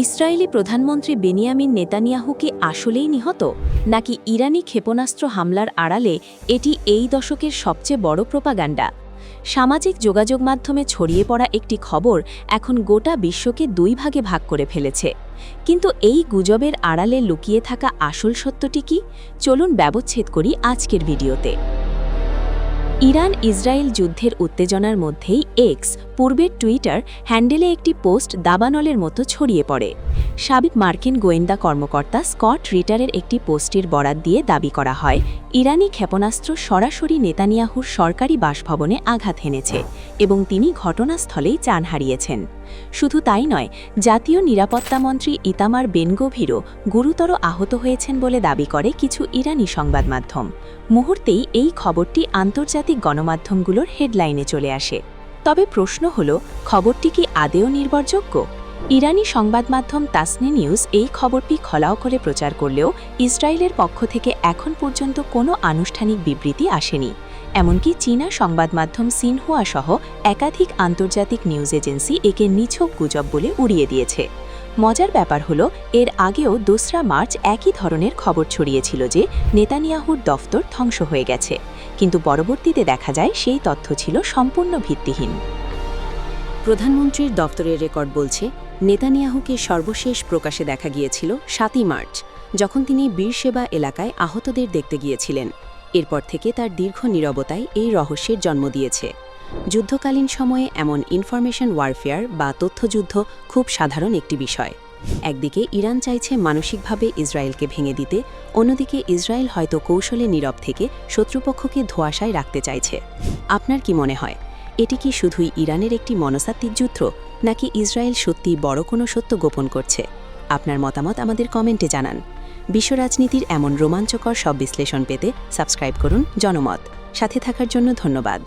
Israeli প্রধানমন্ত্রী Benjamin Netanyahu কি আসলেই নিহত, নাকি ইরানি ক্ষেপণাস্ত্র হামলার আড়ালে এটি এই দশকের সবচেয়ে বড় প্রোপাগান্ডা? সামাজিক যোগাযোগ মাধ্যমে ছড়িয়ে পড়া একটি খবর এখন গোটা বিশ্বকে দুই ভাগে ভাগ করে ফেলেছে। কিন্তু এই গুজবের আড়ালে লুকিয়ে থাকা আসল সত্যটি কি? চলুন ব্যবচ্ছেদ করি আজকের ভিডিওতে। ইরান ইসরায়েল যুদ্ধের উত্তেজনার মধ্যেই এক্স, পূর্বের টুইটার হ্যান্ডেলে একটি পোস্ট দাবানলের মতো ছড়িয়ে পড়ে। সাবেক মার্কিন গোয়েন্দা কর্মকর্তা স্কট রিটারের একটি পোস্টের বরাত দিয়ে দাবি করা হয়, ইরানি ক্ষেপণাস্ত্র সরাসরি নেতানিয়াহুর সরকারি বাসভবনে আঘাত হেনেছে এবং তিনি ঘটনাস্থলেই প্রাণ হারিয়েছেন। শুধু তাই নয়, জাতীয় নিরাপত্তামন্ত্রী ইতামার বেন-গভিরও গুরুতর আহত হয়েছেন বলে দাবি করে কিছু ইরানি সংবাদ মাধ্যম। মুহূর্তেই এই খবরটি আন্তর্জাতিক গণমাধ্যমগুলোর হেডলাইনে চলে আসে। তবে প্রশ্ন হল, খবরটি কি আদেও নির্ভরযোগ্য? ইরানি সংবাদ মাধ্যম তাসনি নিউজ এই খবরটি খলাও করে প্রচার করলেও ইসরায়েলের পক্ষ থেকে এখন পর্যন্ত কোনো আনুষ্ঠানিক বিবৃতি আসেনি। এমনকি চীনা সংবাদ মাধ্যম সিনহুয়া সহ একাধিক আন্তর্জাতিক নিউজ এজেন্সি একে নিছক গুজব বলে উড়িয়ে দিয়েছে। মজার ব্যাপার হলো, এর আগেও ২রা মার্চ একই ধরনের খবর ছড়িয়েছিল যে নেতানিয়াহুর দফতর ধ্বংস হয়ে গেছে, কিন্তু পরবর্তীতে দেখা যায় সেই তথ্য ছিল সম্পূর্ণ ভিত্তিহীন। প্রধানমন্ত্রীর দফতরের রেকর্ড বলছে, নেতানিয়াহুকে সর্বশেষ প্রকাশে দেখা গিয়েছিল ৭ই মার্চ, যখন তিনি বীরশেবা এলাকায় আহতদের দেখতে গিয়েছিলেন। এরপর থেকে তার দীর্ঘ নীরবতাই এই রহস্যের জন্ম দিয়েছে। যুদ্ধকালীন সময়ে এমন ইনফরমেশন ওয়ারফেয়ার বা তথ্যযুদ্ধ খুব সাধারণ একটি বিষয়। একদিকে ইরান চাইছে মানসিকভাবে ইসরায়েলকে ভেঙে দিতে, অন্যদিকে ইসরায়েল হয়তো কৌশলে নীরব থেকে শত্রুপক্ষকে ধোঁয়াশায় রাখতে চাইছে। আপনার কি মনে হয়, এটি কি শুধুই ইরানের একটি মনস্তাত্ত্বিক যুদ্ধ, নাকি ইসরায়েল সত্যি বড় কোনো সত্য গোপন করছে? আপনার মতামত আমাদের কমেন্টে জানান। বিশ্ব রাজনীতির এমন রোমাঞ্চকর সব বিশ্লেষণ পেতে সাবস্ক্রাইব করুন জনমত। সাথে থাকার জন্য ধন্যবাদ।